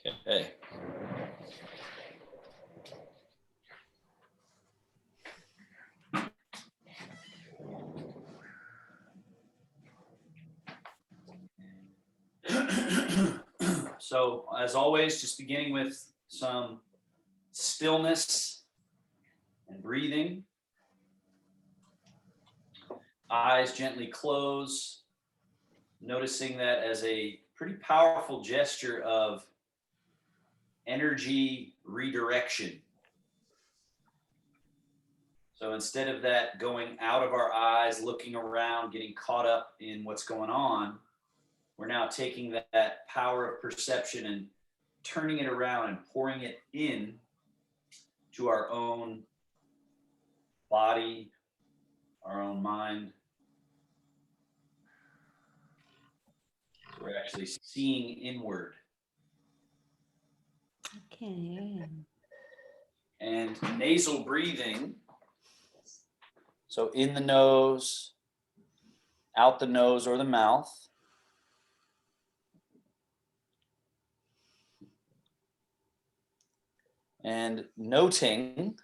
Okay. So, as always, just beginning with some stillness and breathing. Eyes gently close, noticing that as a pretty powerful gesture of energy redirection. So instead of that going out of our eyes, looking around, getting caught up in what's going on, we're now taking that power of perception and turning it around and pouring it in to our own body, our own mind. So we're actually seeing inward. Okay. And nasal breathing. So in the nose, out the nose or the mouth. And noting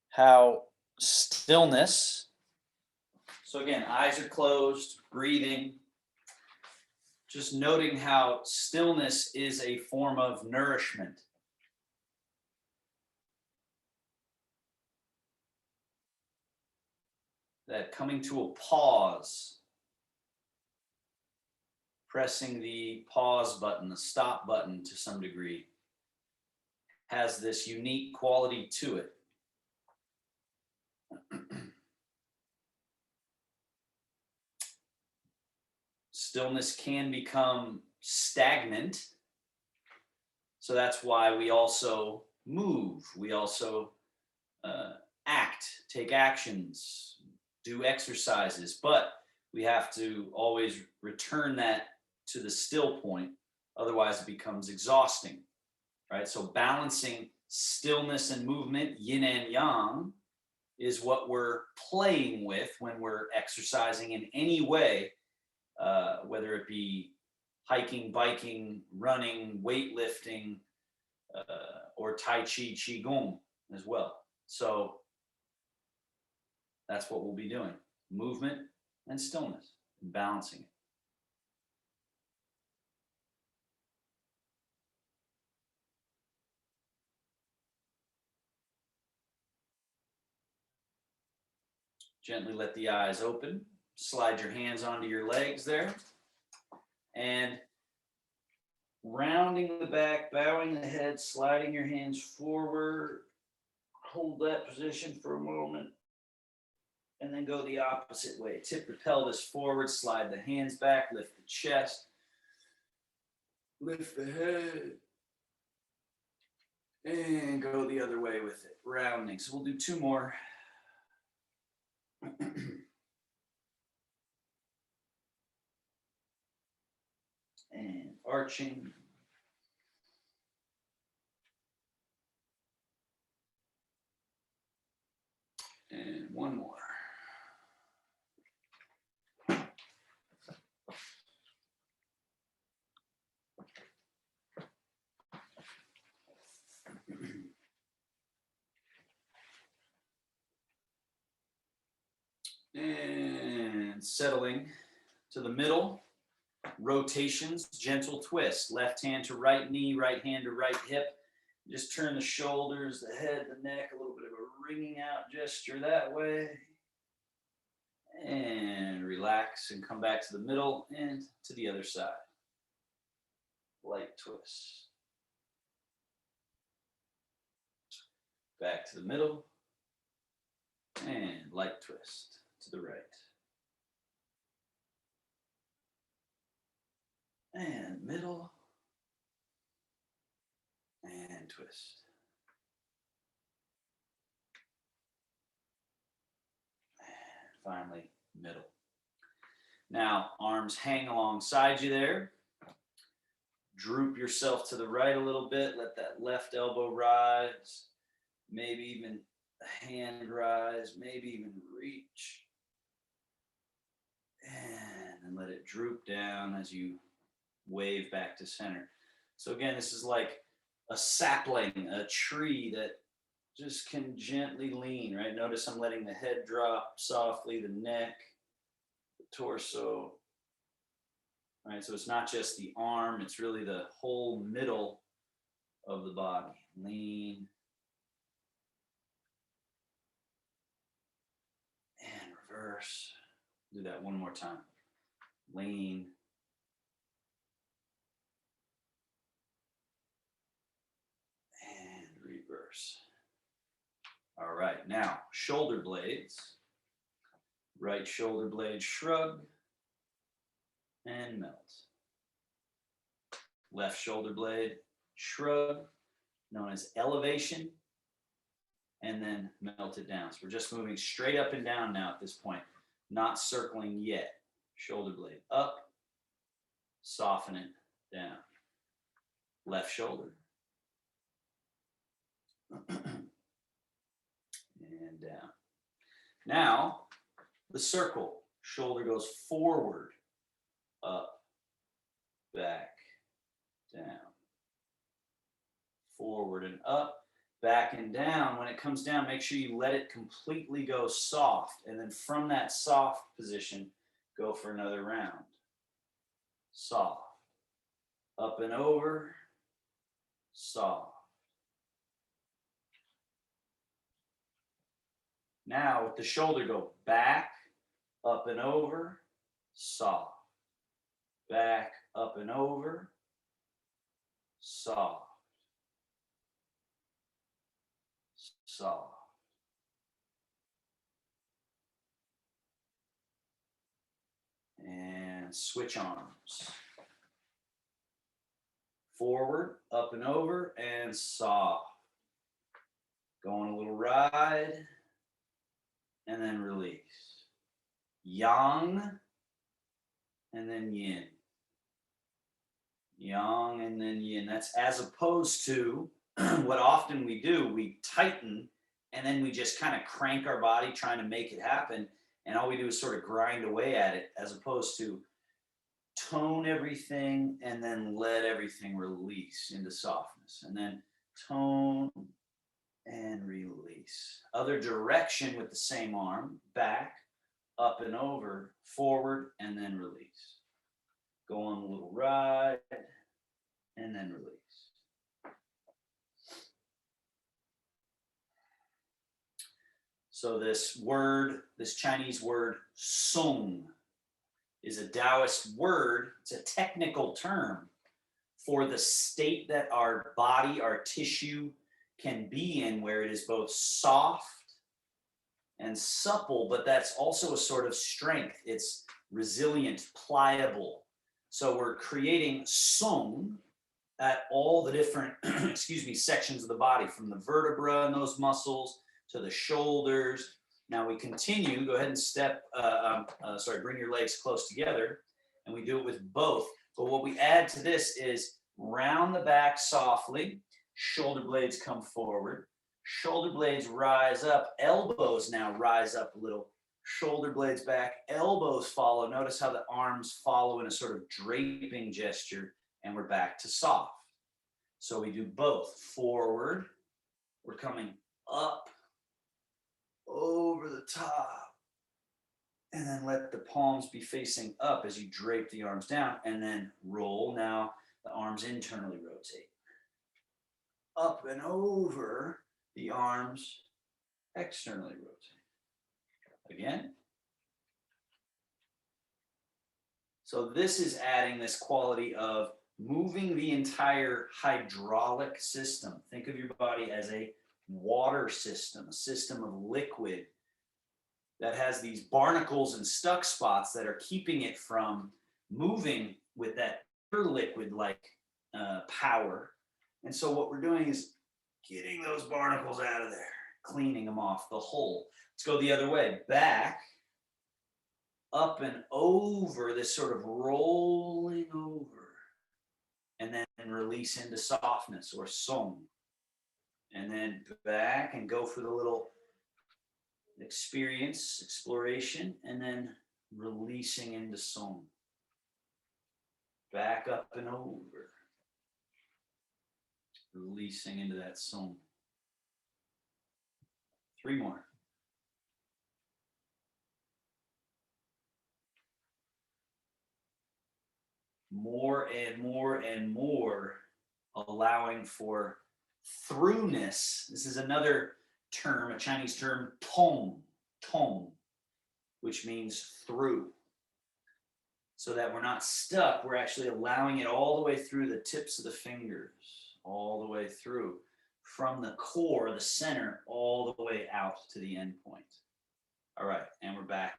how stillness, so again, eyes are closed, breathing, just noting how stillness is a form of nourishment. That coming to a pause, pressing the pause button, the stop button to some degree, has this unique quality to it. Stillness can become stagnant. So that's why we also move. We also act, take actions, do exercises. But we have to always return that to the still point. Otherwise, it becomes exhausting, right? So balancing stillness and movement, yin and yang, is what we're playing with when we're exercising in any way, whether it be hiking, biking, running, weightlifting, or Tai Chi, Qigong as well. So that's what we'll be doing. Movement and stillness, and balancing it. Gently let the eyes open. Slide your hands onto your legs there. And rounding the back, bowing the head, sliding your hands forward. Hold that position for a moment. And then go the opposite way. Tip the pelvis forward, slide the hands back, lift the chest. Lift the head. And go the other way with it, rounding. So we'll do two more. And arching. And one more. And settling to the middle. Rotations, gentle twist. Left hand to right knee, right hand to right hip. Just turn the shoulders, the head, the neck, a little bit of a wringing out gesture that way. And relax and come back to the middle and to the other side. Light twist. Back to the middle. And light twist to the right. And middle. And twist. And finally, middle. Now, arms hang alongside you there. Droop yourself to the right a little bit. Let that left elbow rise. Maybe even a hand rise. Maybe even reach. droop down as you wave back to center. So again, this is like a sapling, a tree that just can gently lean, right? Notice I'm letting the head drop softly, the neck, the torso, right? So it's not just the arm, it's really the whole middle of the body. Lean and reverse. Do that one more time. Lean and reverse. All right, now shoulder blades. Right shoulder blade shrug and melt. Left shoulder blade shrug, known as elevation, and then melt it down. So we're just moving straight up and down now at this point, not circling yet. Shoulder blade up, soften it down. Left shoulder. And down. Now, the circle. Shoulder goes forward, up, back, down. Forward and up, back and down. When it comes down, make sure you let it completely go soft. And then from that soft position, go for another round. Soft. Up and over, soft. Now with the shoulder, go back, up and over, soft. Back, up and over, soft. Soft. And switch arms. Forward, up and over, and soft. Go on a little ride, and then release. Yang, and then yin. Yang, and then yin. That's as opposed to what often we do, we tighten, and then we just kind of crank our body trying to make it happen, and all we do is sort of grind away at it, as opposed to tone everything and then let everything release into softness, and then tone and release. Other direction with the same arm, back, up and over, forward, and then release. Go on a little ride, and then release. So this word, this Chinese word, song, is a Taoist word. It's a technical term for the state that our body, our tissue can be in, where it is both soft and supple, but that's also a sort of strength. It's resilient, pliable. So we're creating song at all the different, sections of the body, from the vertebra and those muscles to the shoulders. Now we continue, go ahead and bring your legs close together, and we do it with both. But what we add to this is round the back softly, shoulder blades come forward, shoulder blades rise up, elbows now rise up a little, shoulder blades back, elbows follow. Notice how the arms follow in a sort of draping gesture, and we're back to soft. So we do both. Forward, we're coming up, over the top, and then let the palms be facing up as you drape the arms down, and then roll. Now the arms internally rotate. Up and over, the arms externally rotate. Again. So this is adding this quality of moving the entire hydraulic system. Think of your body as a water system, a system of liquid that has these barnacles and stuck spots that are keeping it from moving with that liquid-like power. And so what we're doing is getting those barnacles out of there, cleaning them off the whole. Let's go the other way. Back, up and over, this sort of rolling over, and then release into softness or song. And then back and go for the little experience, exploration, and then releasing into song. Back up and over. Releasing into that som. 3 more. More and more and more, allowing for throughness. This is another term, a Chinese term, tong, which means through. So that we're not stuck, we're actually allowing it all the way through the tips of the fingers, all the way through, from the core, the center, all the way out to the end point. All right, and we're back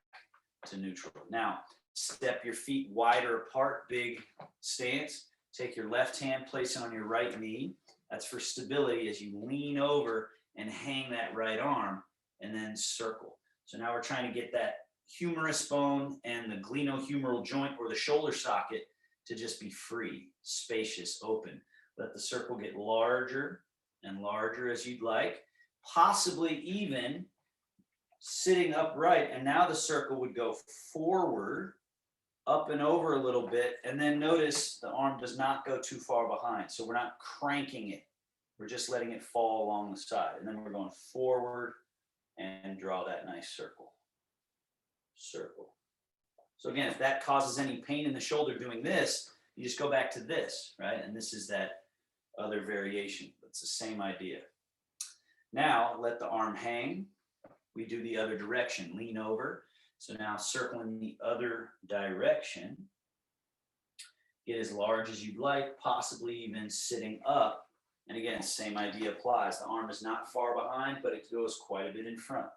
to neutral. Now, step your feet wider apart, big stance. Take your left hand, place it on your right knee. That's for stability as you lean over and hang that right arm, and then circle. So now we're trying to get that humerus bone and the glenohumeral joint or the shoulder socket to just be free, spacious, open. Let the circle get larger and larger as you'd like, possibly even sitting upright. And now the circle would go forward, up and over a little bit. And then notice the arm does not go too far behind. So we're not cranking it. We're just letting it fall along the side. And then we're going forward and draw that nice circle. Circle. So again, if that causes any pain in the shoulder doing this, you just go back to this, right? And this is that other variation. It's the same idea. Now let the arm hang. We do the other direction, lean over. So now circling the other direction. Get as large as you'd like, possibly even sitting up. And again, same idea applies. The arm is not far behind, but it goes quite a bit in front.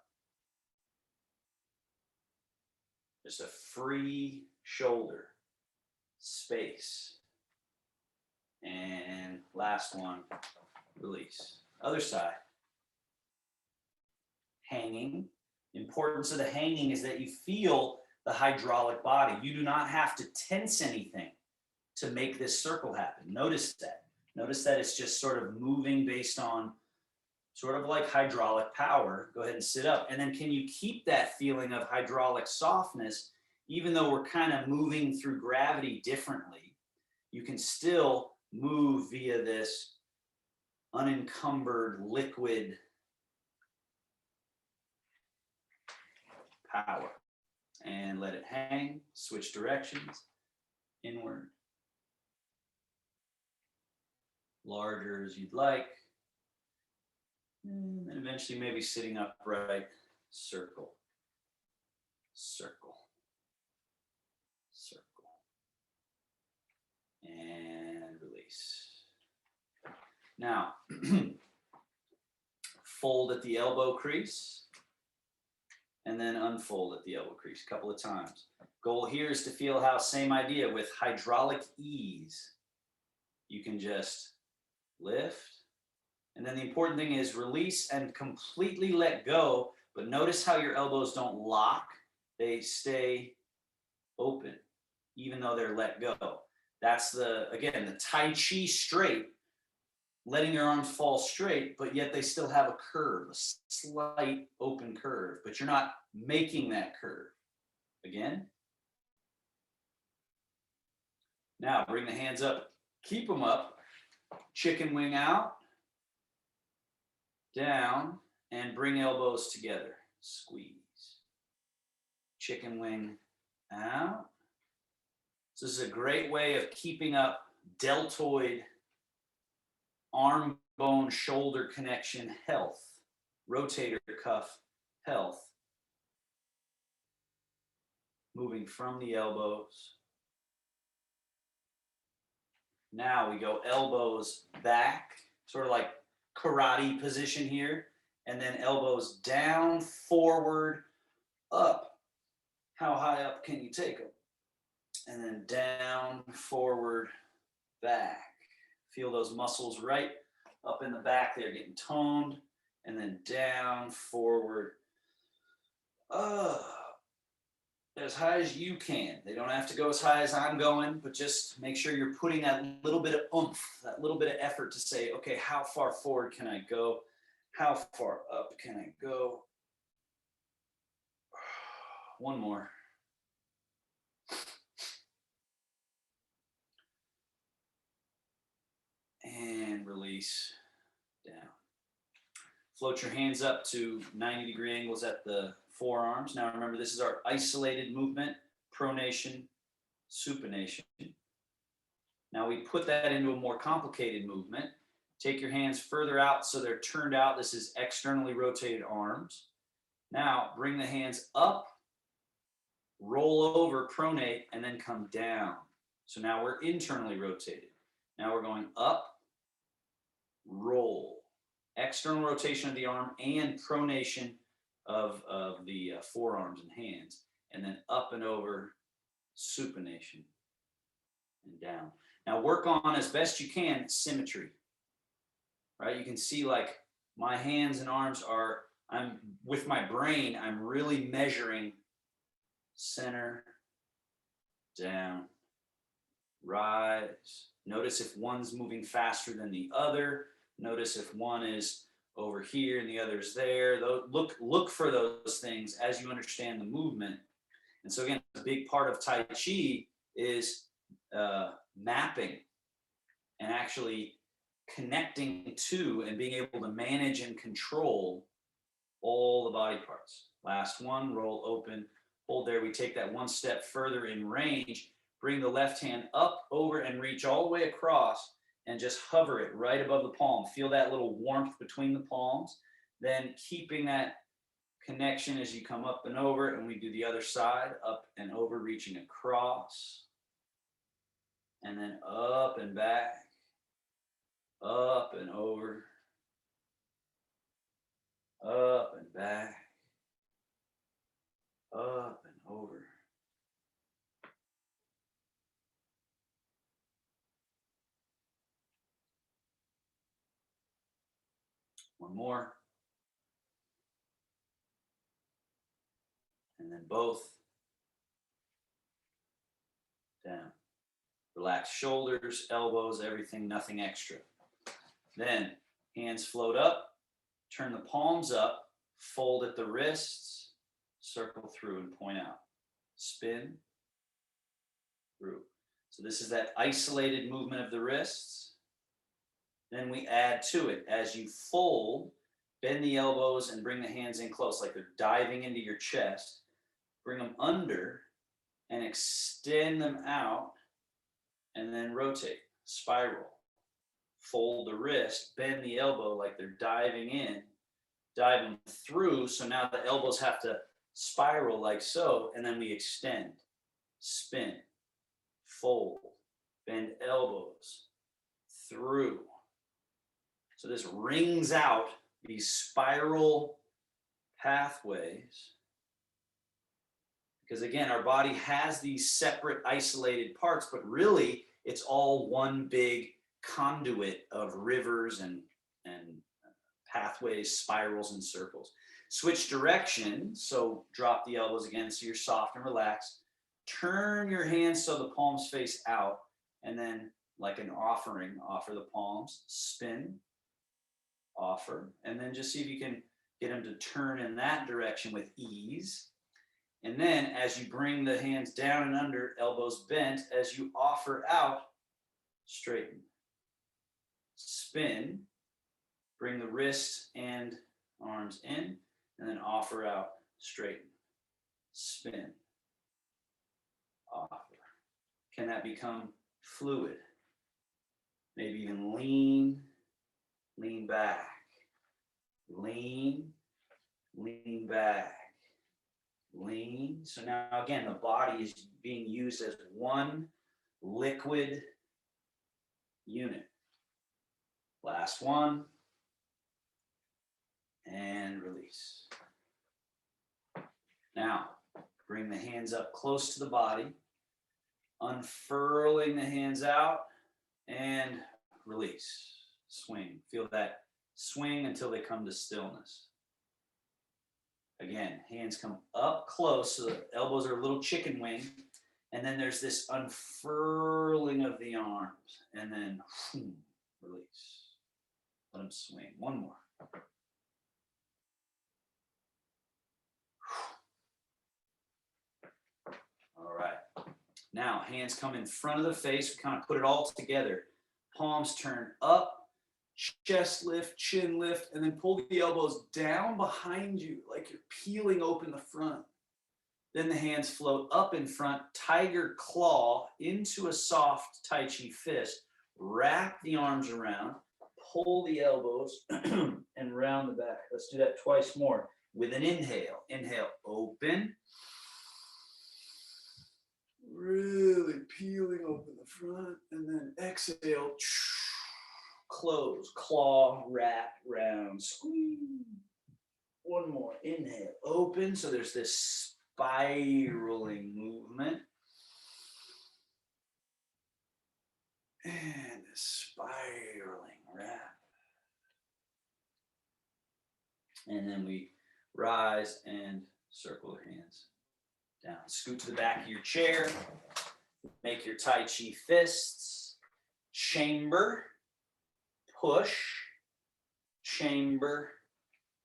Just a free shoulder, space. And last one, release. Other side. Hanging. Importance of the hanging is that you feel the hydraulic body. You do not have to tense anything to make this circle happen. Notice that. Notice that it's just sort of moving based on sort of like hydraulic power. Go ahead and sit up. And then can you keep that feeling of hydraulic softness, even though we're kind of moving through gravity differently? You can still move via this unencumbered liquid power. And let it hang, switch directions, inward. Larger as you'd like. And then eventually maybe sitting upright, circle, circle, circle. And release. Now, fold at the elbow crease. And then unfold at the elbow crease a couple of times. Goal here is to feel how, same idea, with hydraulic ease, you can just lift. And then the important thing is release and completely let go, but notice how your elbows don't lock. They stay open, even though they're let go. That's the, again, the Tai Chi straight, letting your arms fall straight, but yet they still have a curve, a slight open curve, but you're not making that curve. Again. Now bring the hands up, keep them up, chicken wing out, down, and bring elbows together, squeeze. Chicken wing out. So this is a great way of keeping up deltoid arm bone shoulder connection health, rotator cuff health. Moving from the elbows. Now we go elbows back, sort of like karate position here, and then elbows down, forward, up. How high up can you take them? And then down, forward, back. Feel those muscles right up in the back there getting toned, and then down, forward, up. As high as you can. They don't have to go as high as I'm going, but just make sure you're putting that little bit of oomph, that little bit of effort to say, okay, how far forward can I go? How far up can I go? One more. release, down. Float your hands up to 90-degree angles at the forearms. Now remember, this is our isolated movement, pronation, supination. Now we put that into a more complicated movement. Take your hands further out so they're turned out. This is externally rotated arms. Now bring the hands up, roll over, pronate, and then come down. So now we're internally rotated. Now we're going up, roll. External rotation of the arm and pronation of the forearms and hands. And then up and over, supination, and down. Now work on, as best you can, symmetry. Right? You can see like my hands and arms are, with my brain, I'm really measuring center, down, rise. Notice if one's moving faster than the other. Notice if one is over here and the other's there. Look for those things as you understand the movement. And so again, a big part of Tai Chi is mapping and actually connecting to and being able to manage and control all the body parts. Last one, roll open, hold there. We take that one step further in range, bring the left hand up, over, and reach all the way across and just hover it right above the palm. Feel that little warmth between the palms. Then keeping that connection as you come up and over, and we do the other side, up and over, reaching across, and then up and back, up and over, up and back, up and over. One more. And then both. Down. Relax shoulders, elbows, everything, nothing extra. Then hands float up, turn the palms up, fold at the wrists, circle through and point out. Spin through. So this is that isolated movement of the wrists. Then we add to it. As you fold, bend the elbows and bring the hands in close, like they're diving into your chest. Bring them under and extend them out, and then rotate, spiral. Fold the wrist, bend the elbow like they're diving in, diving through. So now the elbows have to spiral like so, and then we extend, spin, fold, bend elbows, through. So this rings out these spiral pathways. Because again, our body has these separate isolated parts, but really it's all one big conduit of rivers and pathways, spirals, and circles. Switch direction, so drop the elbows again so you're soft and relaxed. Turn your hands so the palms face out, and then like an offering, offer the palms, spin, offer, and then just see if you can get them to turn in that direction with ease. And then as you bring the hands down and under, elbows bent, as you offer out, straighten, spin, bring the wrists and arms in, and then offer out, straighten, spin, offer. Can that become fluid? Maybe even lean back, lean back, lean. So now again, the body is being used as one liquid unit. Last one, and release. Now, bring the hands up close to the body, unfurling the hands out, and release. Swing. Feel that swing until they come to stillness. Again, hands come up close, so the elbows are a little chicken wing, and then there's this unfurling of the arms, and then release. Let them swing. One more. All right. Now, hands come in front of the face. We kind of put it all together. Palms turn up, chest lift, chin lift, and then pull the elbows down behind you like you're peeling open the front. Then the hands float up in front, tiger claw into a soft Tai Chi fist. Wrap the arms around, pull the elbows and round the back. Let's do that twice more with an inhale. Inhale, open. Really peeling open the front, and then exhale, close, claw, wrap, round, squeeze. One more, inhale, open. So there's this spiraling movement. And a spiraling wrap. And then we rise and circle your hands down. Scoot to the back of your chair. Make your Tai Chi fists. Chamber, push, chamber,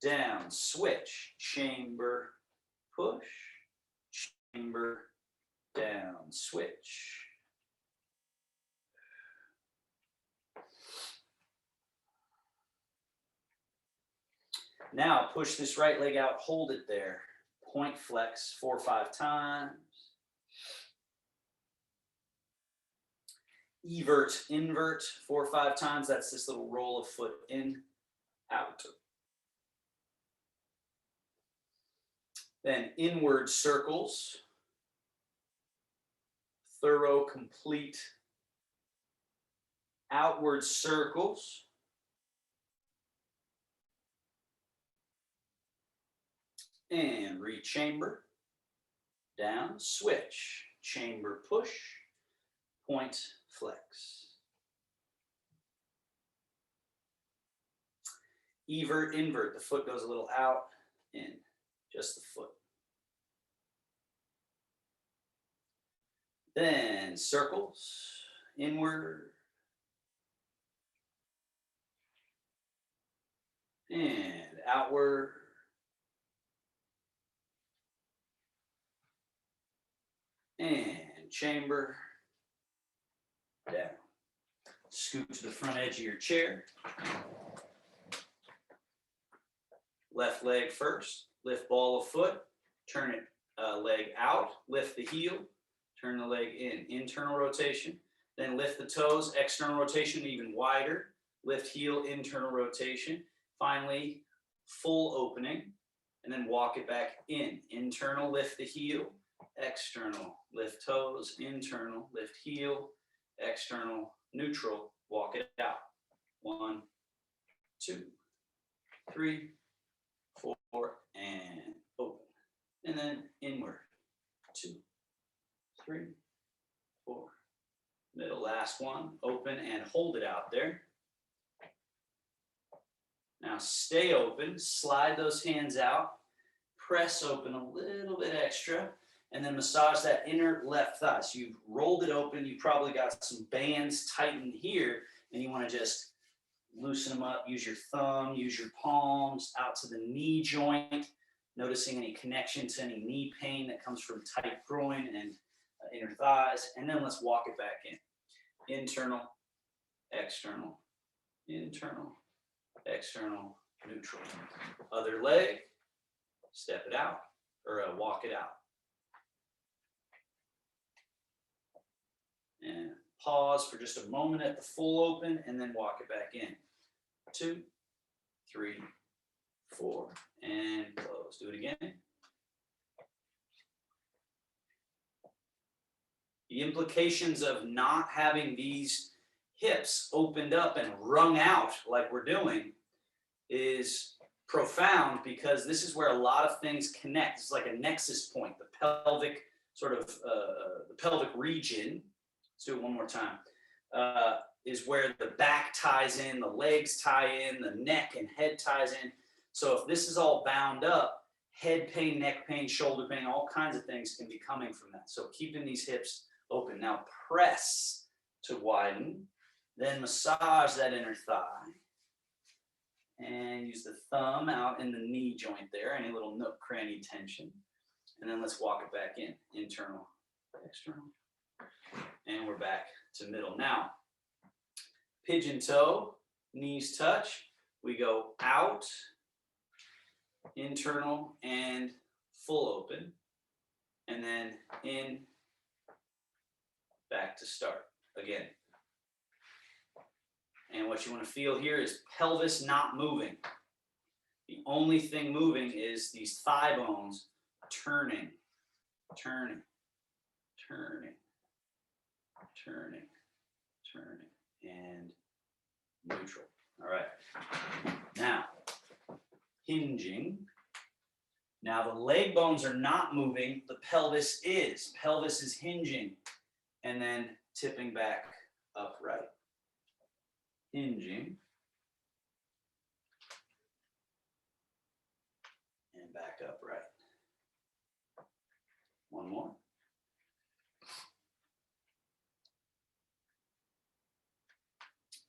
down. Switch, chamber, push, chamber, down. Switch. Now push this right leg out, hold it there. Point flex 4 or 5 times. Evert, invert 4 or 5 times. That's this little roll of foot in, out. Then inward circles. Thorough, complete. Outward circles. And rechamber, down, switch, chamber, push, point, flex. Evert, invert, the foot goes a little out, in, just the foot. Then circles, inward, and outward. And chamber, down. Scoot to the front edge of your chair. Left leg first, lift ball of foot, turn it leg out, lift the heel, turn the leg in, internal rotation, then lift the toes, external rotation even wider, lift heel, internal rotation, finally full opening, and then walk it back in, internal, lift the heel, external, lift toes, internal, lift heel, external, neutral, walk it out. 1, 2, 3, 4, and open. And then inward. 2, 3, 4. Middle, last one, open and hold it out there. Now stay open, slide those hands out, press open a little bit extra, and then massage that inner left thigh. So you've rolled it open, you probably got some bands tightened here, and you want to just loosen them up, use your thumb, use your palms out to the knee joint, noticing any connection to any knee pain that comes from tight groin and inner thighs, and then let's walk it back in. Internal, external, internal, external, neutral. Other leg, step it out, or walk it out. And pause for just a moment at the full open, and then walk it back in. 2, 3, 4, and close. Do it again. The implications of not having these hips opened up and wrung out like we're doing is profound, because this is where a lot of things connect. It's like a nexus point, the pelvic sort of the pelvic region. Let's do it one more time. Is where the back ties in, the legs tie in, the neck and head ties in. So if this is all bound up, head pain, neck pain, shoulder pain, all kinds of things can be coming from that. So keeping these hips open. Now press to widen, then massage that inner thigh. And use the thumb out in the knee joint there, any little nook cranny tension. And then let's walk it back in, internal, external. And we're back to middle. Now, pigeon toe, knees touch. We go out, internal, and full open. And then in, back to start again. And what you want to feel here is pelvis not moving. The only thing moving is these thigh bones turning, turning, turning, turning, turning, and neutral. All right. Now, hinging. Now the leg bones are not moving, the pelvis is. Pelvis is hinging and then tipping back upright. Hinging and back upright. One more.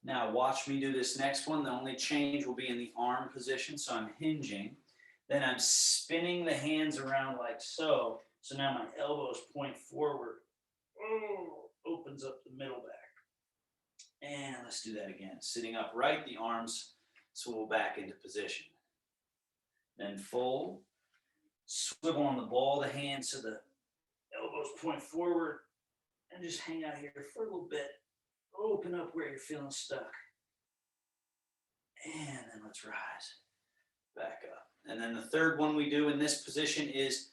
Now watch me do this next one. The only change will be in the arm position. So I'm hinging. Then I'm spinning the hands around like so. So now my elbows point forward. Oh, opens up the middle back. And let's do that again. Sitting upright, the arms swivel back into position. Then fold. Swivel on the ball of the hand so the elbows point forward. And just hang out here for a little bit. Open up where you're feeling stuck. And then let's rise. Back up. And then the third one we do in this position is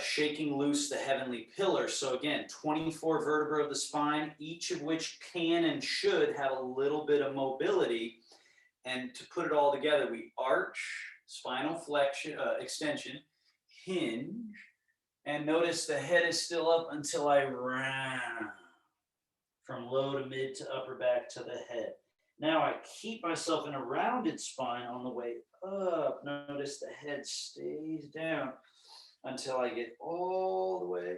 shaking loose the heavenly pillar. So again, 24 vertebrae of the spine, each of which can and should have a little bit of mobility. And to put it all together, we arch, spinal flexion, extension, hinge, and notice the head is still up until I round from low to mid to upper back to the head. Now I keep myself in a rounded spine on the way up. Notice the head stays down until I get all the way.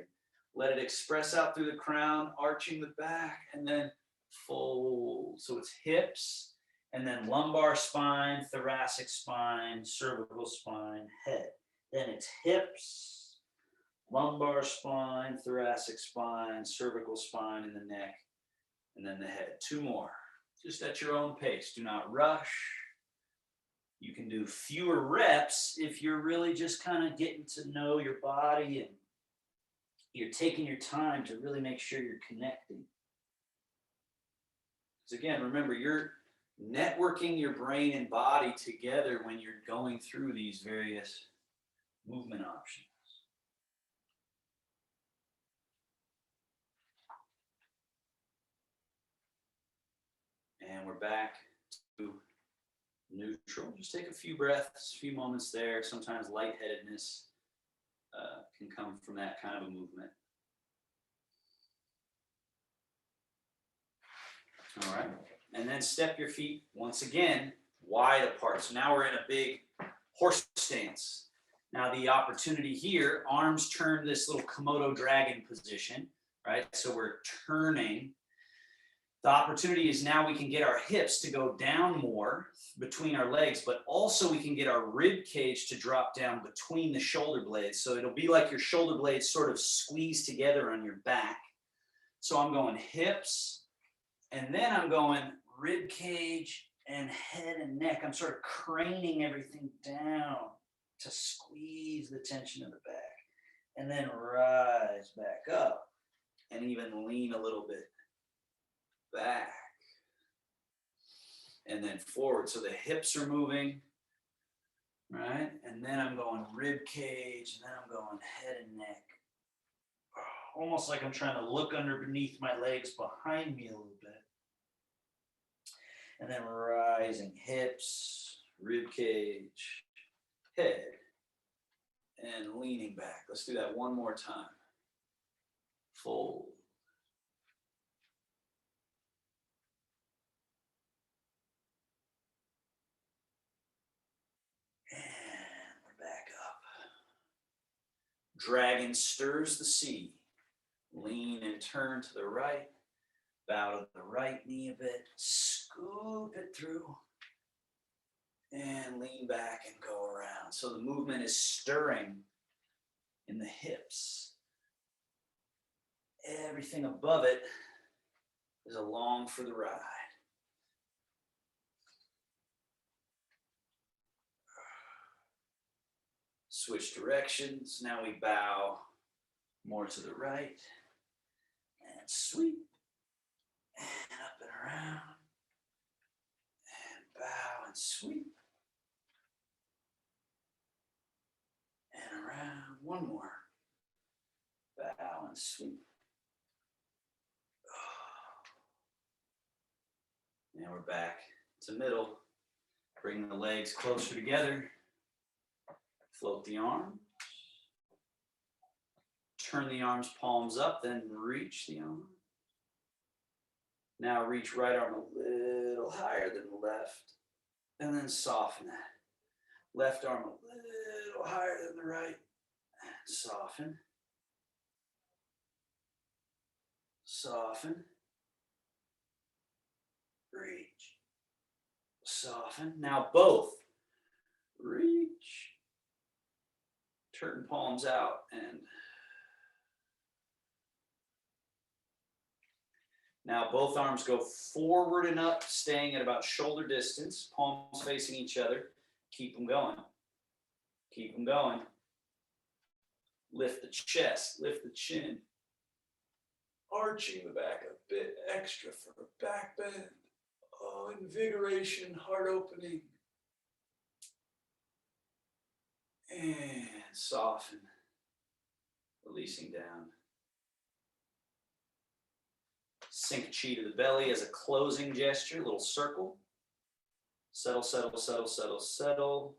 Let it express out through the crown, arching the back, and then fold. So it's hips, and then lumbar spine, thoracic spine, cervical spine, head. Then it's hips, lumbar spine, thoracic spine, cervical spine, and the neck, and then the head. Two more. Just at your own pace. Do not rush. You can do fewer reps if you're really just kind of getting to know your body and you're taking your time to really make sure you're connecting. Because again, remember, you're networking your brain and body together when you're going through these various movement options. And we're back to neutral. Just take a few breaths, a few moments there. Sometimes lightheadedness can come from that kind of a movement. All right. And then step your feet once again wide apart. So now we're in a big horse stance. Now the opportunity here, arms turn this little Komodo dragon position, right? So we're turning. The opportunity is now we can get our hips to go down more between our legs, but also we can get our rib cage to drop down between the shoulder blades. So it'll be like your shoulder blades sort of squeeze together on your back. So I'm going hips, and then I'm going rib cage and head and neck. I'm sort of craning everything down to squeeze the tension of the back, and then rise back up and even lean a little bit back and then forward. So the hips are moving, right? And then I'm going rib cage, and then I'm going head and neck. Almost like I'm trying to look underneath my legs behind me a little bit. And then rising hips, rib cage, head, and leaning back. Let's do that one more time. Fold. And we're back up. Dragon stirs the sea. Lean and turn to the right. Bow to the right knee a bit. Scoop it through. And lean back and go around. So the movement is stirring in the hips. Everything above it is along for the ride. Switch directions. Now we bow more to the right and sweep and up and around and bow and sweep and around. One more. Bow and sweep. Now we're back to middle. Bring the legs closer together. Float the arms. Turn the arms, palms up, then reach the arm. Now reach right arm a little higher than the left, and then soften that. Left arm a little higher than the right, and soften. Soften. Reach. Soften. Now both. Reach. Turn palms out and now both arms go forward and up, staying at about shoulder distance, palms facing each other. Keep them going. Keep them going. Lift the chest, lift the chin. Arching the back a bit extra for a back bend. Oh, invigoration, heart opening. And soften, releasing down. Sink chi to the belly as a closing gesture, little circle. Settle, settle, settle, settle, settle.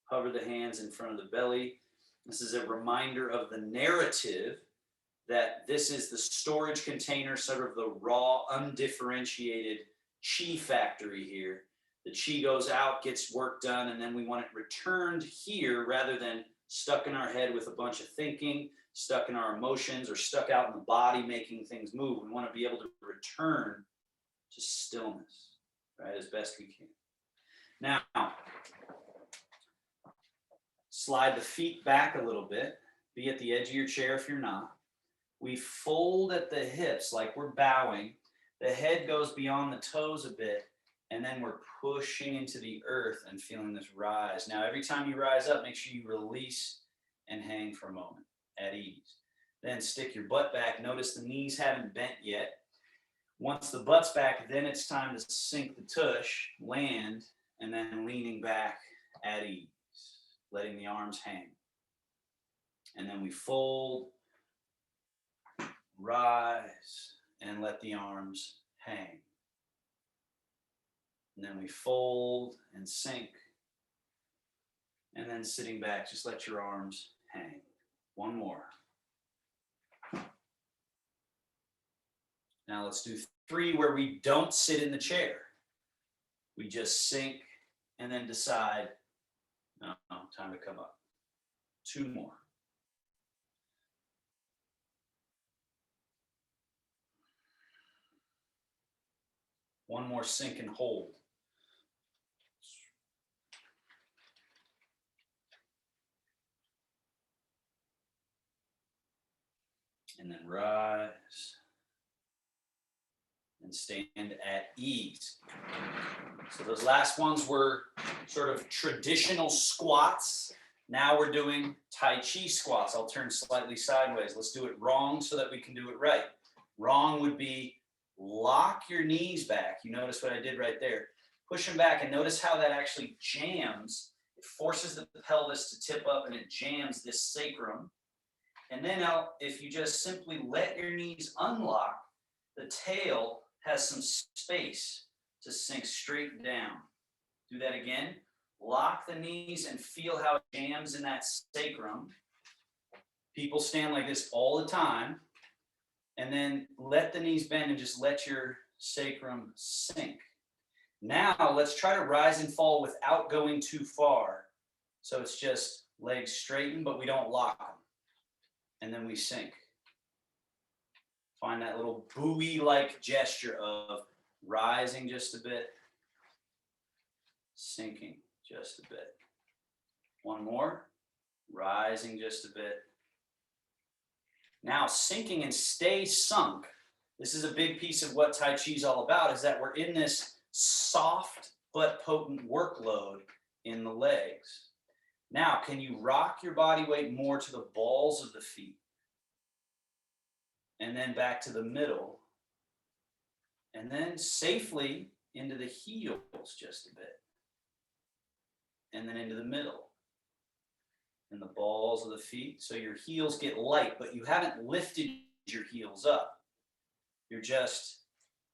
Hover the hands in front of the belly. This is a reminder of the narrative that this is the storage container, sort of the raw, undifferentiated chi factory here. The chi goes out, gets work done, and then we want it returned here rather than stuck in our head with a bunch of thinking, stuck in our emotions, or stuck out in the body making things move. We want to be able to return to stillness, right, as best we can. Now, slide the feet back a little bit. Be at the edge of your chair if you're not. We fold at the hips like we're bowing. The head goes beyond the toes a bit. And then we're pushing into the earth and feeling this rise. Now, every time you rise up, make sure you release and hang for a moment at ease. Then stick your butt back. Notice the knees haven't bent yet. Once the butt's back, then it's time to sink the tush, land, and then leaning back at ease, letting the arms hang. And then we fold, rise, and let the arms hang. And then we fold and sink. And then sitting back, just let your arms hang. One more. Now let's do 3 where we don't sit in the chair. We just sink and then decide, no, time to come up. 2 more. One more sink and hold. And then rise and stand at ease. So those last ones were sort of traditional squats. Now we're doing Tai Chi squats. I'll turn slightly sideways. Let's do it wrong so that we can do it right. Wrong would be lock your knees back. You notice what I did right there. Push them back and notice how that actually jams. It forces the pelvis to tip up and it jams this sacrum. And then now, if you just simply let your knees unlock, the tail has some space to sink straight down. Do that again. Lock the knees and feel how it jams in that sacrum. People stand like this all the time. And then let the knees bend and just let your sacrum sink. Now let's try to rise and fall without going too far. So it's just legs straighten, but we don't lock them. And then we sink. Find that little buoy-like gesture of rising just a bit, sinking just a bit. One more, rising just a bit. Now sinking and stay sunk. This is a big piece of what Tai Chi is all about, is that we're in this soft but potent workload in the legs. Now, can you rock your body weight more to the balls of the feet? And then back to the middle. And then safely into the heels just a bit. And then into the middle. And the balls of the feet. So your heels get light, but you haven't lifted your heels up. You're just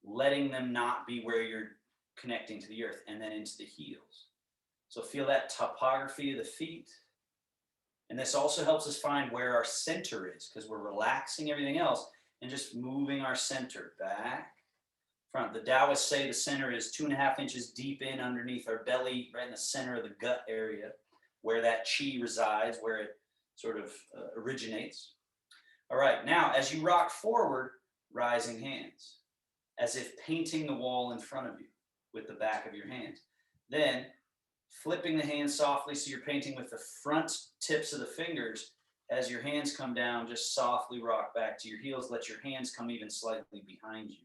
letting them not be where you're connecting to the earth, and then into the heels. So feel that topography of the feet. And this also helps us find where our center is, because we're relaxing everything else and just moving our center back, front. The Taoists say the center is 2.5 inches deep in underneath our belly, right in the center of the gut area, where that chi resides, where it sort of originates. All right, now as you rock forward, rising hands, as if painting the wall in front of you with the back of your hands. Then flipping the hands softly so you're painting with the front tips of the fingers. As your hands come down, just softly rock back to your heels. Let your hands come even slightly behind you.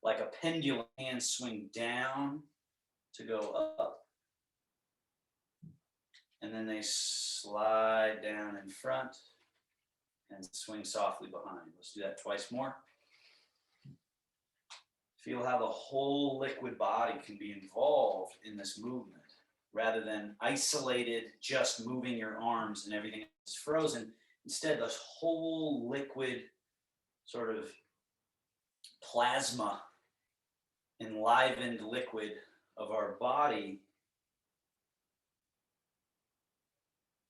Like a pendulum, hands swing down to go up. And then they slide down in front and swing softly behind. Let's do that twice more. Feel how the whole liquid body can be involved in this movement rather than isolated, just moving your arms and everything is frozen. Instead, this whole liquid sort of plasma, enlivened liquid of our body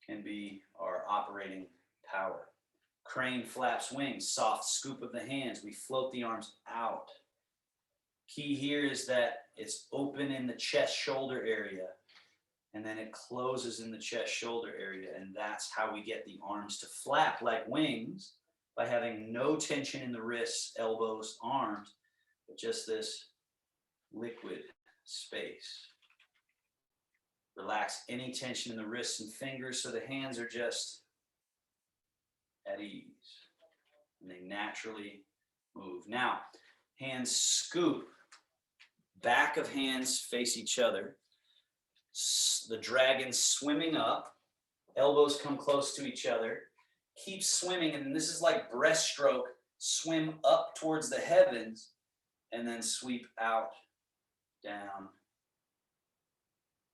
can be our operating power. Crane flaps wings, soft scoop of the hands. We float the arms out. Key here is that it's open in the chest shoulder area, and then it closes in the chest shoulder area, and that's how we get the arms to flap like wings, by having no tension in the wrists, elbows, arms, but just this liquid space. Relax any tension in the wrists and fingers so the hands are just at ease, and they naturally move. Now, hands scoop. Back of hands face each other. The dragon swimming up. Elbows come close to each other. Keep swimming, and this is like breaststroke. Swim up towards the heavens, and then sweep out, down,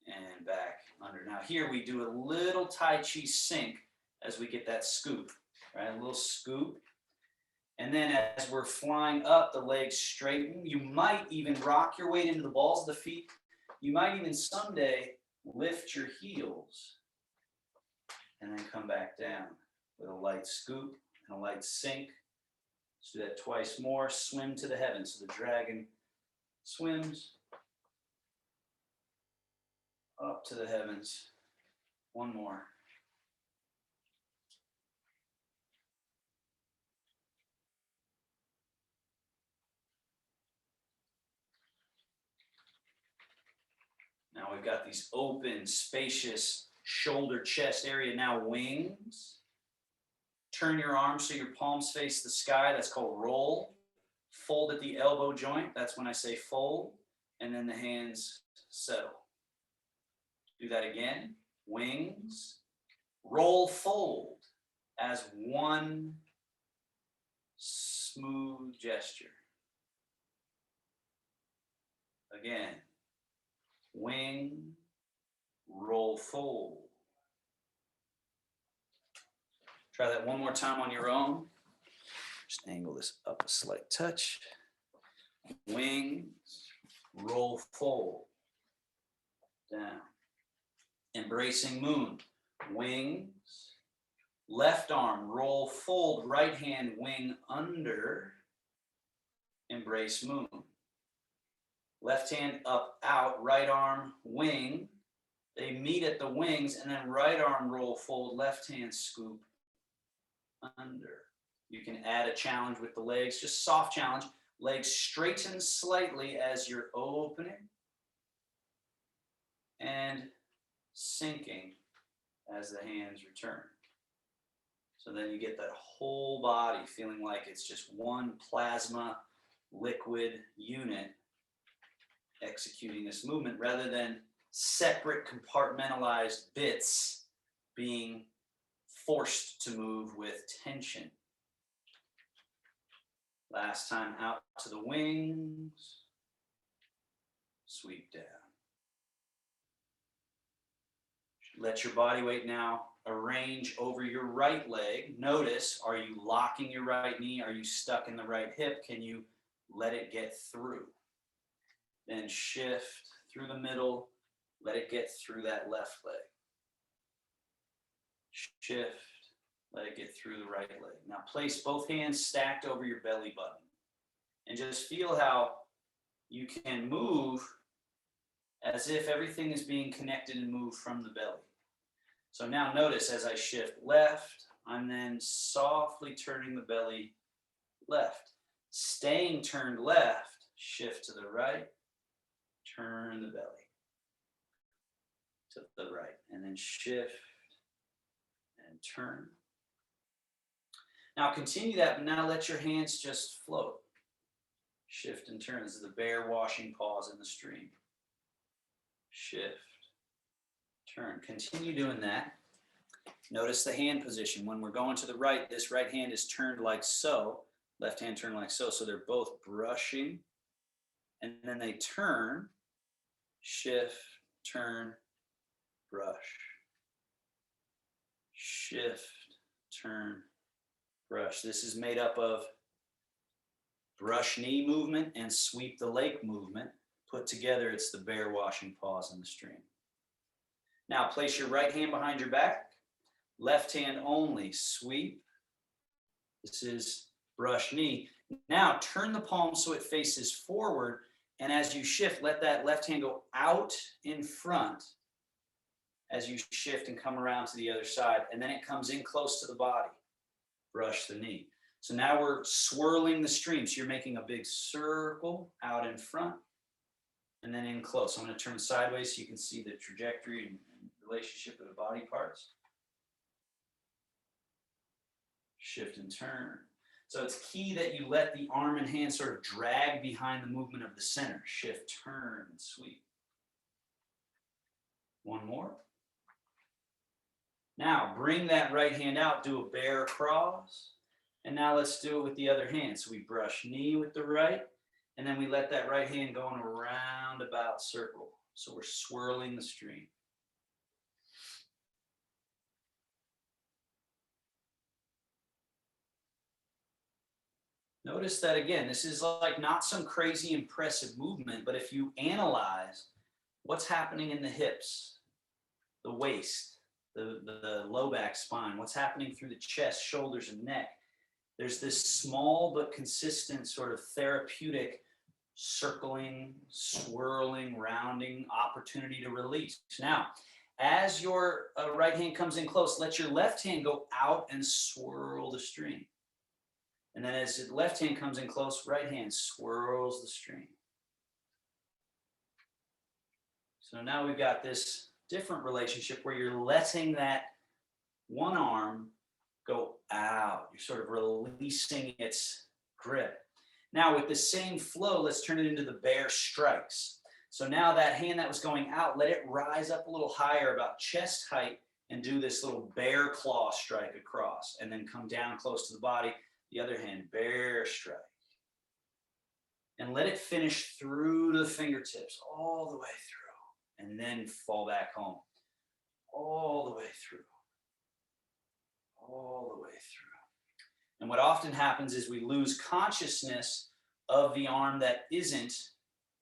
and back under. Now here we do a little Tai Chi sink as we get that scoop, right? A little scoop. And then as we're flying up, the legs straighten. You might even rock your weight into the balls of the feet. You might even someday lift your heels and then come back down with a light scoop and a light sink. Let's do that twice more. Swim to the heavens. So the dragon swims up to the heavens. One more. Now we've got these open, spacious shoulder, chest area. Now wings. Turn your arms so your palms face the sky. That's called roll. Fold at the elbow joint. That's when I say fold. And then the hands settle. Do that again. Wings. Roll, fold as one smooth gesture. Again. Wing, roll, fold. Try that one more time on your own. Just angle this up a slight touch. Wings, roll, fold. Down. Embracing moon. Wings. Left arm, roll, fold. Right hand, wing under. Embrace moon. Left hand up, out, right arm, wing. They meet at the wings, and then right arm roll, fold, left hand scoop under. You can add a challenge with the legs, just soft challenge. Legs straighten slightly as you're opening and sinking as the hands return. So then you get that whole body feeling like it's just one plasma liquid unit executing this movement rather than separate compartmentalized bits being forced to move with tension. Last time, out to the wings, sweep down. Let your body weight now arrange over your right leg. Notice, are you locking your right knee? Are you stuck in the right hip? Can you let it get through? Then shift through the middle, let it get through that left leg. Shift, let it get through the right leg. Now place both hands stacked over your belly button and just feel how you can move as if everything is being connected and moved from the belly. So now notice as I shift left, I'm then softly turning the belly left. Staying turned left, shift to the right, turn the belly to the right, and then shift and turn. Now continue that, but now let your hands just float. Shift and turn. This is the bear washing paws in the stream. Shift, turn. Continue doing that. Notice the hand position. When we're going to the right, this right hand is turned like so. Left hand turned like so. So they're both brushing. And then they turn, shift, turn, brush. Shift, turn, brush. This is made up of brush knee movement and sweep the lake movement. Put together, it's the bear washing paws in the stream. Now place your right hand behind your back. Left hand only, sweep. This is brush knee. Now turn the palm so it faces forward, and as you shift, let that left hand go out in front as you shift and come around to the other side, and then it comes in close to the body. Brush the knee. So now we're swirling the stream. So you're making a big circle out in front and then in close. I'm going to turn sideways so you can see the trajectory and relationship of the body parts. Shift and turn. So it's key that you let the arm and hand sort of drag behind the movement of the center. Shift, turn, and sweep. One more. Now bring that right hand out, do a bear cross. And now let's do it with the other hand. So we brush knee with the right, and then we let that right hand go in a roundabout circle. So we're swirling the stream. Notice that again, this is like not some crazy impressive movement, but if you analyze what's happening in the hips, the waist, the low back spine, what's happening through the chest, shoulders, and neck, there's this small but consistent sort of therapeutic circling, swirling, rounding opportunity to release. Now, as your right hand comes in close, let your left hand go out and swirl the stream. And then as the left hand comes in close, right hand swirls the stream. So now we've got this different relationship where you're letting that one arm go out. You're sort of releasing its grip. Now with the same flow, let's turn it into the bear strikes. So now that hand that was going out, let it rise up a little higher, about chest height, and do this little bear claw strike across, and then come down close to the body. The other hand, bear strike. And let it finish through to the fingertips, all the way through, and then fall back home. All the way through. All the way through. And what often happens is we lose consciousness of the arm that isn't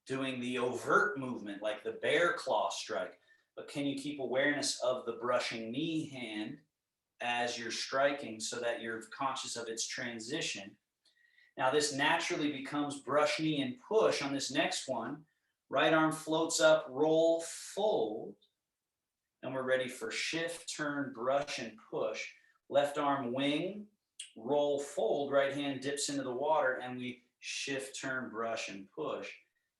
doing the overt movement, like the bear claw strike. But can you keep awareness of the brushing knee hand as you're striking so that you're conscious of its transition? Now this naturally becomes brush knee and push on this next one. Right arm floats up, roll, fold. And we're ready for shift, turn, brush, and push. Left arm wing, roll, fold. Right hand dips into the water, and we shift, turn, brush, and push.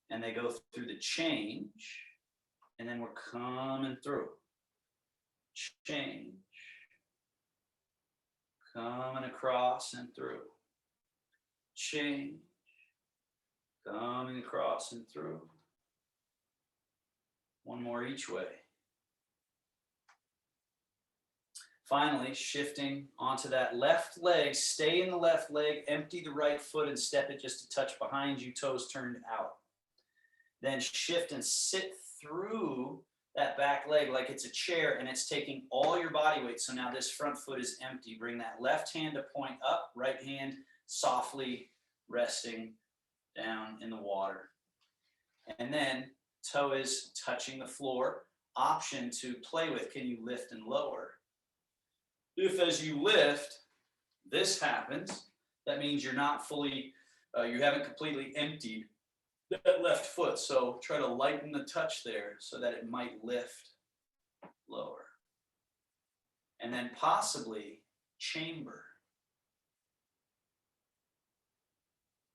And they go through the change. And then we're coming through. Change. Coming across and through. Change. Coming across and through. One more each way. Finally, shifting onto that left leg, stay in the left leg, empty the right foot and step it just a touch behind you, toes turned out. Then shift and sit through that back leg like it's a chair and it's taking all your body weight. So now this front foot is empty. Bring that left hand to point up, right hand softly resting down in the water. And then toe is touching the floor. Option to play with, can you lift and lower? If as you lift, this happens, that means you're not fully, you haven't completely emptied that left foot. So try to lighten the touch there so that it might lift lower. And then possibly chamber.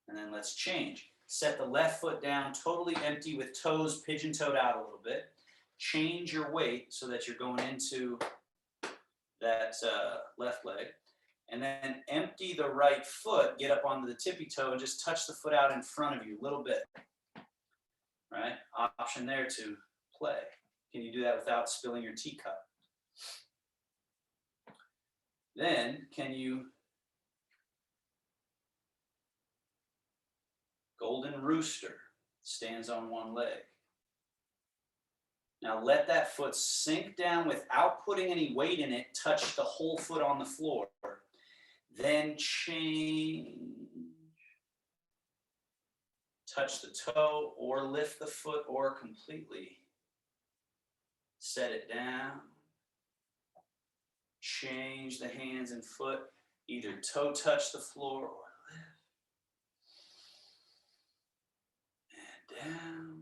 And then let's change. Set the left foot down, totally empty with toes pigeon-toed out a little bit. Change your weight so that you're going into that left leg. And then empty the right foot, get up onto the tippy toe and just touch the foot out in front of you a little bit. Right? Option there to play. Can you do that without spilling your teacup? Then can you golden rooster, stands on one leg. Now let that foot sink down without putting any weight in it. Touch the whole foot on the floor. Then change. Touch the toe or lift the foot or completely set it down. Change the hands and foot. Either toe touch the floor or lift. And down.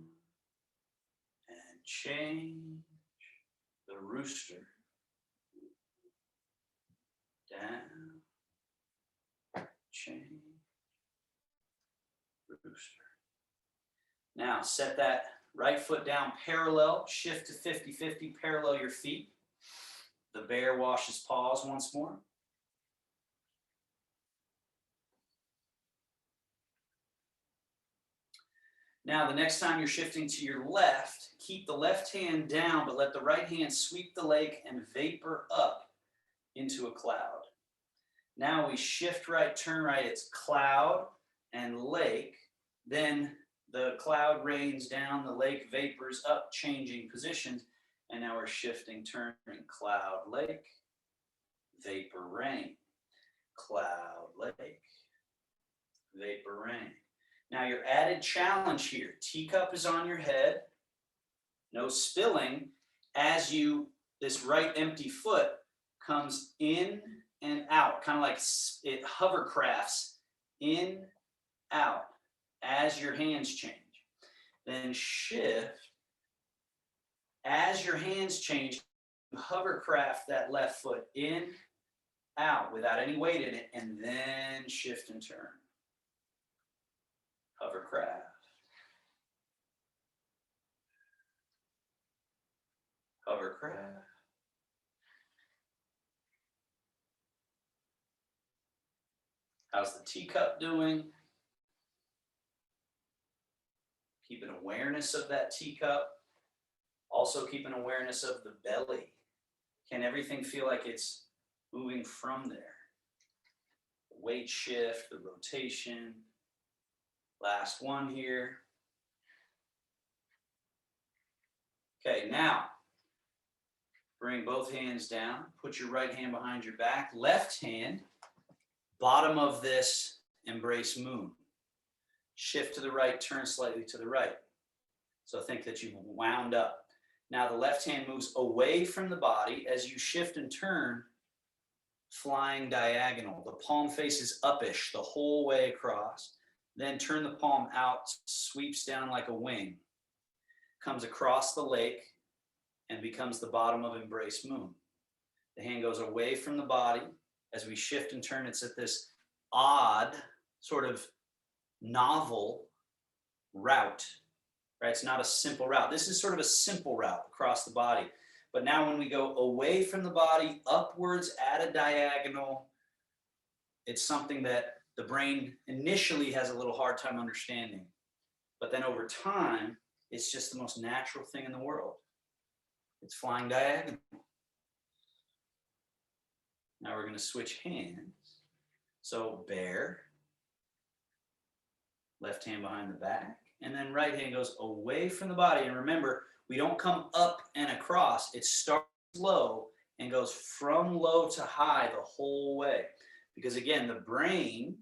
Change the rooster down, change rooster. Now set that right foot down parallel, shift to 50-50, parallel your feet. The bear washes paws once more. Now, the next time you're shifting to your left, keep the left hand down, but let the right hand sweep the lake and vapor up into a cloud. Now we shift right, turn right, it's cloud and lake. Then the cloud rains down, the lake vapors up, changing positions. And now we're shifting, turning, cloud, lake, vapor, rain, cloud, lake, vapor, rain. Now your added challenge here, teacup is on your head, no spilling, as this right empty foot comes in and out, kind of like it hovercrafts in, out, as your hands change. Then shift, as your hands change, hovercraft that left foot in, out, without any weight in it, and then shift and turn. Hovercraft. Hovercraft. How's the teacup doing? Keep an awareness of that teacup. Also keep an awareness of the belly. Can everything feel like it's moving from there? The weight shift, the rotation. Last one here. Okay, now bring both hands down. Put your right hand behind your back. Left hand, bottom of this embrace moon. Shift to the right, turn slightly to the right. So think that you've wound up. Now the left hand moves away from the body as you shift and turn, flying diagonal. The palm faces upish the whole way across. Then turn the palm out, sweeps down like a wing, comes across the lake and becomes the bottom of embrace moon. The hand goes away from the body. As we shift and turn, it's at this odd, sort of novel route, right? It's not a simple route. This is sort of a simple route across the body. But now when we go away from the body, upwards at a diagonal, it's something that the brain initially has a little hard time understanding. But then over time, it's just the most natural thing in the world. It's flying diagonal. Now we're going to switch hands. So bear, left hand behind the back, and then right hand goes away from the body. And remember, we don't come up and across. It starts low and goes from low to high the whole way. Because again, the brain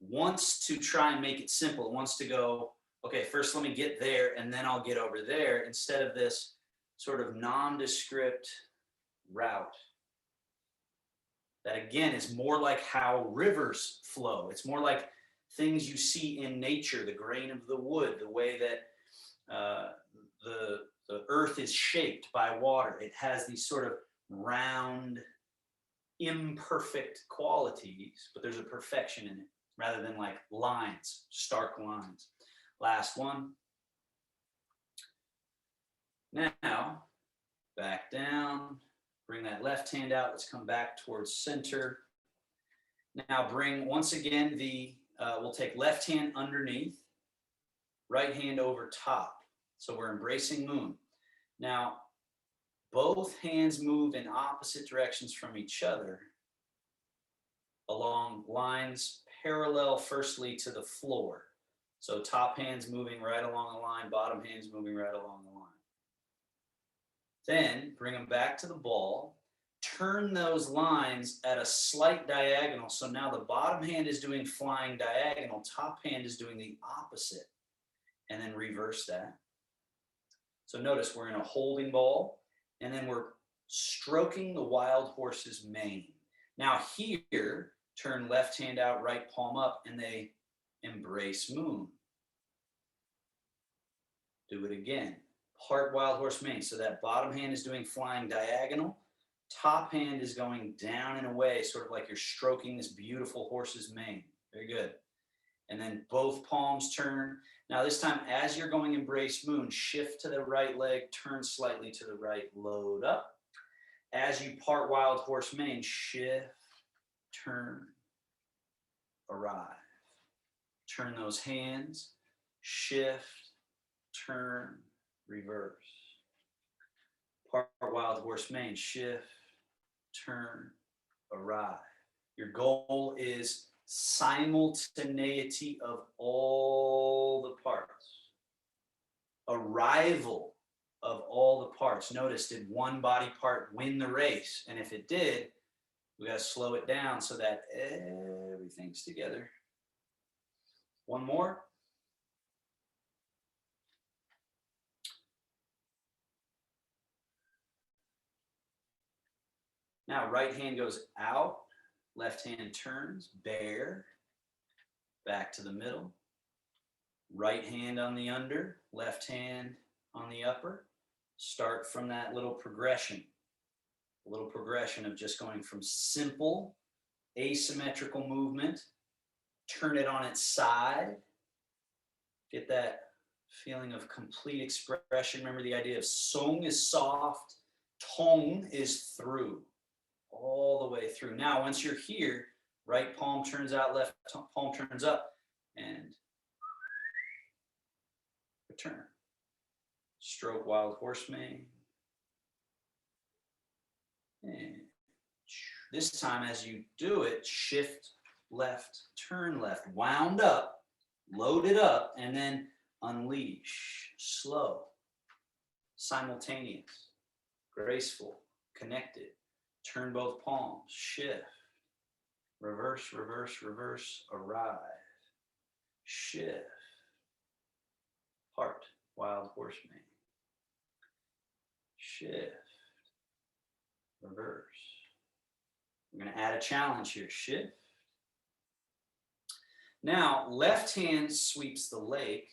wants to try and make it simple. It wants to go, okay, first let me get there and then I'll get over there, instead of this sort of nondescript route. That again is more like how rivers flow. It's more like things you see in nature, the grain of the wood, the way that the earth is shaped by water. It has these sort of round, imperfect qualities, but there's a perfection in it rather than like lines, stark lines. Last one. Now, back down, bring that left hand out. Let's come back towards center. Now bring, once again, we'll take left hand underneath, right hand over top. So we're embracing moon. Now, both hands move in opposite directions from each other along lines parallel firstly to the floor. So top hand's moving right along the line, bottom hand's moving right along the line. Then bring them back to the ball, turn those lines at a slight diagonal. So now the bottom hand is doing flying diagonal, top hand is doing the opposite, and then reverse that. So notice we're in a holding ball, and then we're stroking the wild horse's mane. Now here, turn left hand out, right palm up, and they embrace moon. Do it again. Part wild horse mane. So that bottom hand is doing flying diagonal. Top hand is going down and away, sort of like you're stroking this beautiful horse's mane. Very good. And then both palms turn. Now this time, as you're going embrace moon, shift to the right leg, turn slightly to the right, load up. As you part wild horse mane, shift, turn, arrive. Turn those hands, shift, turn, reverse. Part wild horse mane, shift, turn, arrive. Your goal is simultaneity of all the parts. Arrival of all the parts. Notice, did one body part win the race? And if it did, we got to slow it down so that everything's together. One more. Now right hand goes out, left hand turns, bear, back to the middle. Right hand on the under, left hand on the upper. Start from that little progression. A little progression of just going from simple asymmetrical movement, turn it on its side, get that feeling of complete expression. Remember the idea of song is soft, tone is through, all the way through. Now, once you're here, right palm turns out, left palm turns up, and return. Stroke wild horse mane. And this time, as you do it, shift left, turn left, wound up, load it up, and then unleash, slow, simultaneous, graceful, connected. Turn both palms, shift, reverse, reverse, reverse, arrive, shift, part, wild horse mane, shift, reverse. We're going to add a challenge here, shift. Now, left hand sweeps the lake,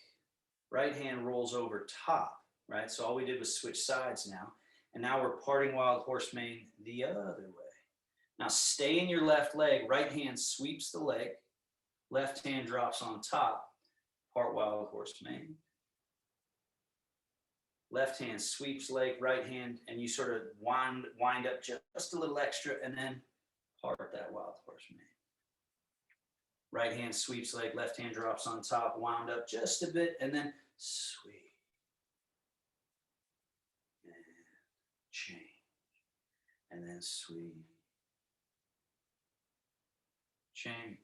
right hand rolls over top, right? So all we did was switch sides now. And now we're parting wild horse mane the other way. Now stay in your left leg, right hand sweeps the leg, left hand drops on top, part wild horse mane. Left hand sweeps leg, right hand, and you sort of wind up just a little extra and then part that wild horse mane. Right hand sweeps leg, left hand drops on top, wound up just a bit, and then sweep. And change. And then sweep. change,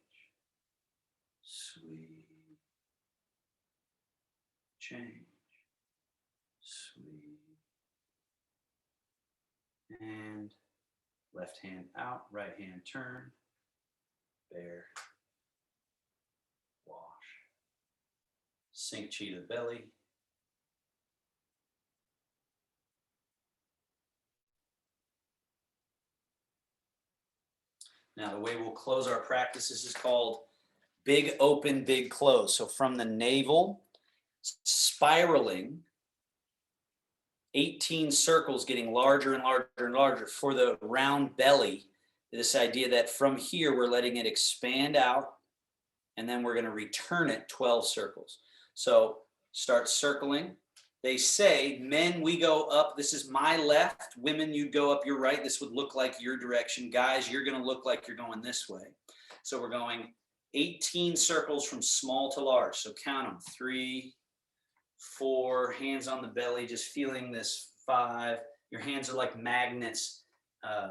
sweep, change, sweep, and left hand out, right hand turn, bear, wash, sink chi to the belly. Now the way we'll close our practice, this is called big open, big close. So from the navel, spiraling, 18 circles getting larger and larger and larger for the round belly. This idea that from here, we're letting it expand out, and then we're gonna return it 12 circles. So start circling. They say, men, we go up, this is my left. Women, you'd go up your right. This would look like your direction. Guys, you're gonna look like you're going this way. So we're going 18 circles from small to large. So count them, 3, 4, hands on the belly, just feeling this, 5. Your hands are like magnets,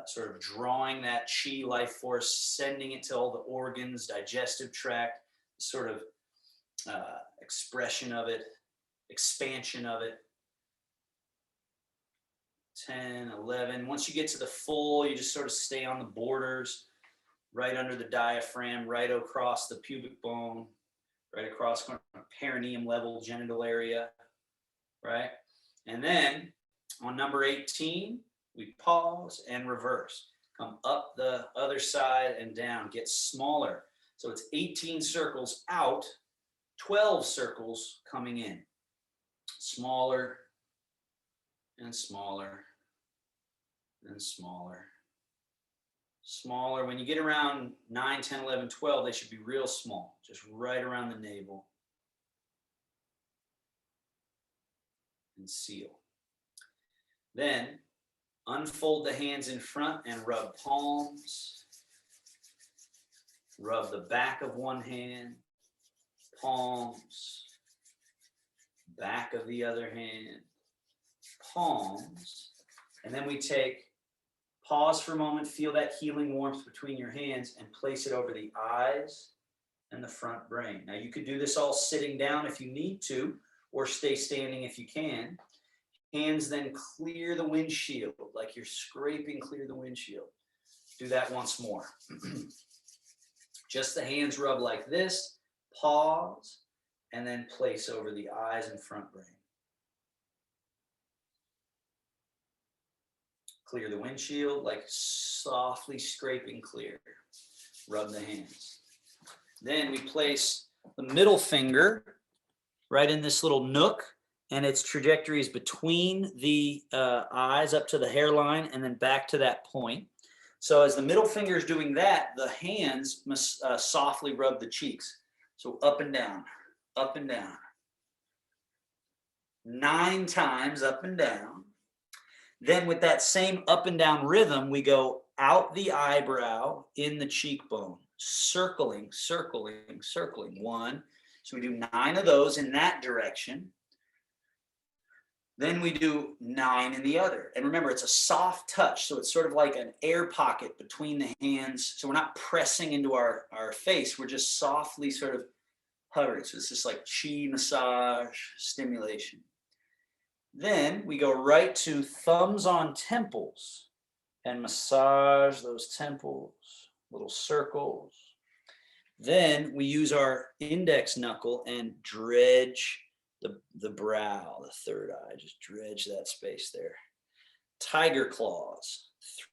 sort of drawing that chi life force, sending it to all the organs, digestive tract, sort of expression of it, expansion of it. 10, 11. Once you get to the full, you just sort of stay on the borders, right under the diaphragm, right across the pubic bone, right across perineum level, genital area, right? And then on number 18, we pause and reverse. Come up the other side and down, get smaller. So it's 18 circles out, 12 circles coming in. Smaller and smaller and smaller. Smaller. When you get around 9, 10, 11, 12, they should be real small, just right around the navel. And seal. Then unfold the hands in front and rub palms. Rub the back of one hand, palms, back of the other hand, palms. And then we take, pause for a moment, feel that healing warmth between your hands and place it over the eyes and the front brain. Now you could do this all sitting down if you need to, or stay standing if you can. Hands then clear the windshield, like you're scraping clear the windshield. Do that once more. Just the hands rub like this, pause, and then place over the eyes and front brain. Clear the windshield, like softly scraping clear. Rub the hands. Then we place the middle finger right in this little nook, and its trajectory is between the eyes up to the hairline and then back to that point. So as the middle finger is doing that, the hands must softly rub the cheeks. So up and down, up and down. 9 times up and down. Then with that same up and down rhythm, we go out the eyebrow, in the cheekbone, circling, circling, circling. 1. So we do 9 of those in that direction. Then we do 9 in the other. And remember, it's a soft touch. So it's sort of like an air pocket between the hands. So we're not pressing into our face. We're just softly sort of hovering. So it's just like chi massage stimulation. Then we go right to thumbs on temples and massage those temples, little circles. Then we use our index knuckle and dredge the brow, the third eye, just dredge that space there. Tiger claws,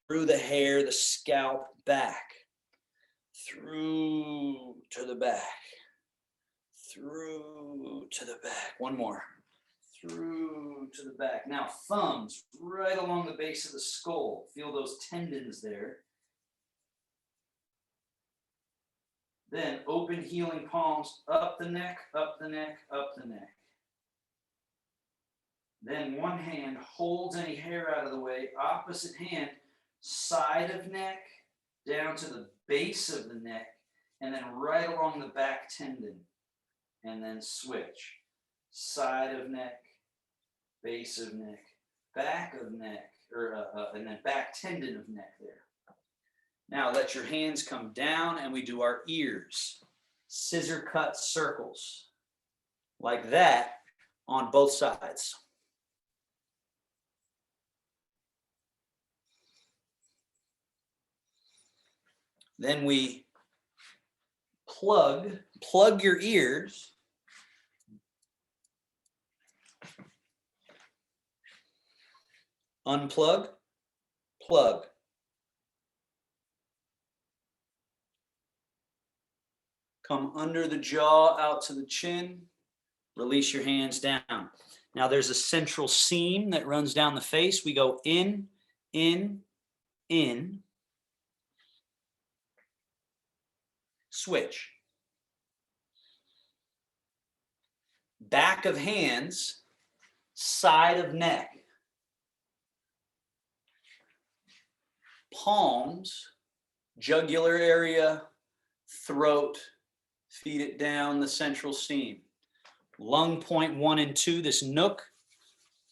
through the hair, the scalp, back, through to the back, through to the back. One more, through to the back. Now thumbs right along the base of the skull. Feel those tendons there. Then open healing palms up the neck, up the neck, up the neck. Then one hand holds any hair out of the way, opposite hand, side of neck, down to the base of the neck, and then right along the back tendon. And then switch. Side of neck, base of neck, back of neck, and then back tendon of neck there. Now let your hands come down and we do our ears. Scissor cut circles like that on both sides. Then we plug your ears. Unplug, plug. Come under the jaw, out to the chin. Release your hands down. Now there's a central seam that runs down the face. We go in, in, in. Switch. Back of hands, side of neck. Palms, jugular area, throat, feed it down the central seam. Lung point 1 and 2, this nook,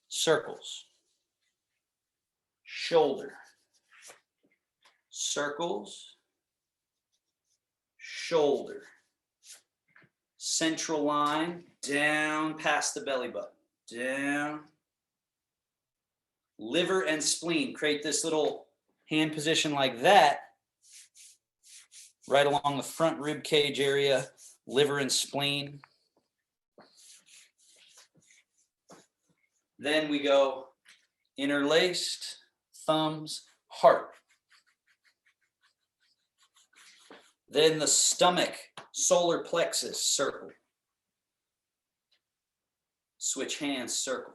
circles. Shoulder, circles, shoulder. Central line, down past the belly button, down. Liver and spleen, create this little hand position like that, right along the front rib cage area, liver and spleen. Then we go interlaced, thumbs, heart. Then the stomach, solar plexus, circle. Switch hands, circle.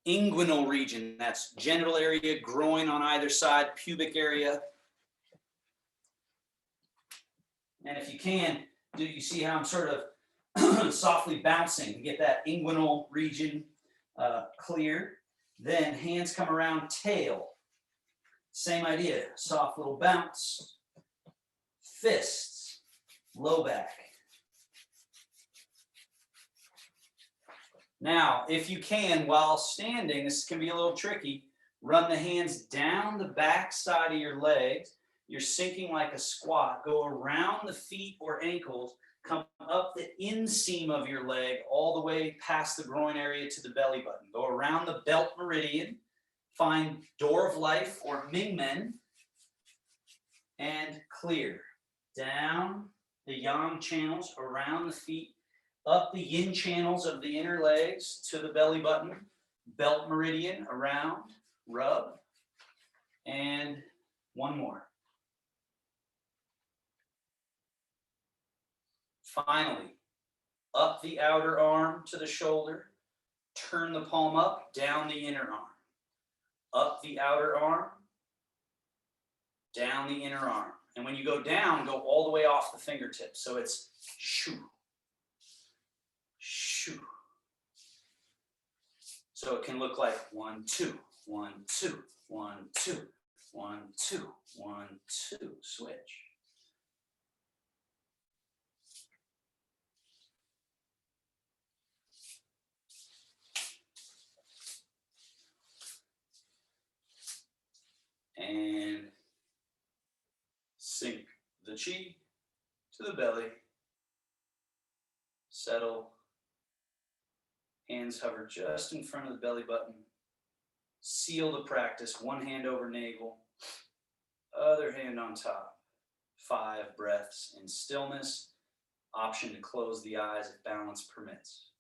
Inguinal region, that's genital area, groin on either side, pubic area. And if you can, do you see how I'm sort of softly bouncing to get that inguinal region clear? Then hands come around, tail. Same idea, soft little bounce. Fists, low back. Now, if you can, while standing, this can be a little tricky, run the hands down the back side of your legs. You're sinking like a squat. Go around the feet or ankles, come up the inseam of your leg all the way past the groin area to the belly button. Go around the belt meridian, find door of life or Mingmen, and clear. Down the yang channels around the feet, up the yin channels of the inner legs to the belly button, belt meridian around, rub, and one more. Finally, up the outer arm to the shoulder, turn the palm up, down the inner arm. Up the outer arm, down the inner arm. And when you go down, go all the way off the fingertips. So it's shoo, shoo. So it can look like 1, 2, 1, 2, 1, 2, 1, 2, 1, 2. Switch. And sink the chi to the belly. Settle. Hands hover just in front of the belly button. Seal the practice. One hand over navel. Other hand on top. 5 breaths in stillness. Option to close the eyes if balance permits.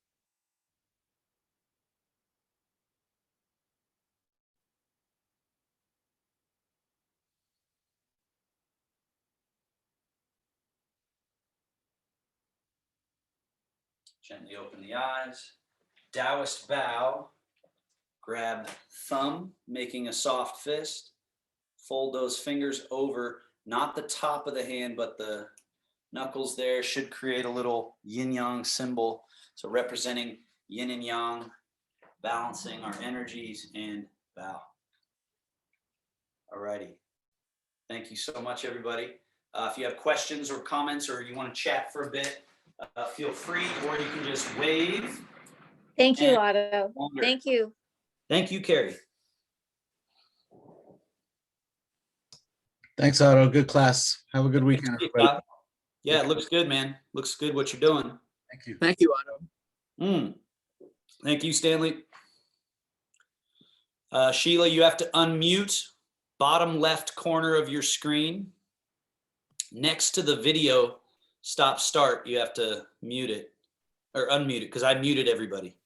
Gently open the eyes. Taoist bow. Grab thumb, making a soft fist. Fold those fingers over, not the top of the hand, but the knuckles there should create a little yin-yang symbol. So representing yin and yang, balancing our energies, and bow. Alrighty. Thank you so much, everybody. If you have questions or comments or you want to chat for a bit, feel free, or you can just wave. Thank you, Otto. Longer. Thank you. Thank you, Carrie. Thanks, Otto. Good class. Have a good weekend, Thanks, everybody. Bob. Yeah, it looks good, man. Looks good what you're doing. Thank you. Thank you, Otto. Thank you, Stanley. Sheila, you have to unmute bottom left corner of your screen. Next to the video stop start, you have to mute it or unmute it because I muted everybody.